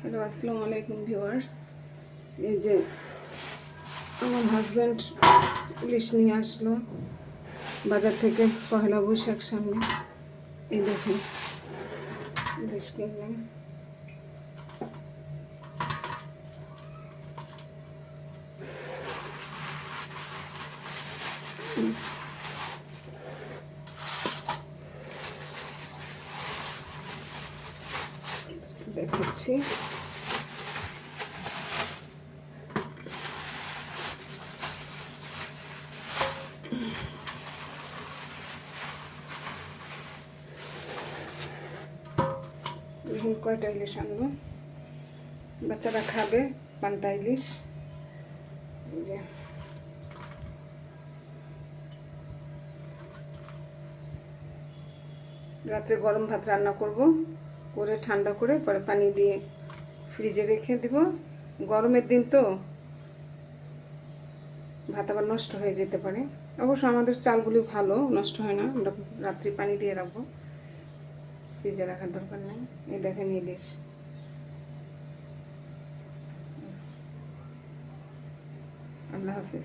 Hello, আসসালামু আলাইকুম viewers. এই যে আমার হাজব্যান্ড ইলিশ নিয়ে আসলো বাজার থেকে, পহেলা বৈশাখ সামনে। এই দেখুন, ইলিশ কিনলাম। দেখাচ্ছি। দেখুন কয়টা ইলিশ আনলো, বাচ্চারা খাবে পান্তা ইলিশ। এই যে রাত্রে গরম ভাত রান্না করব, করে ঠান্ডা করে পরে পানি দিয়ে ফ্রিজে রেখে দেব। গরমের দিন তো ভাত আবার নষ্ট হয়ে যেতে পারে। অবশ্য আমাদের চালগুলি ভালো, নষ্ট হয় না। আমরা রাত্রি পানি দিয়ে রাখবো, ফ্রিজে রাখার দরকার নেই। এই দেখেন ইলিশ। আল্লাহ হাফিজ।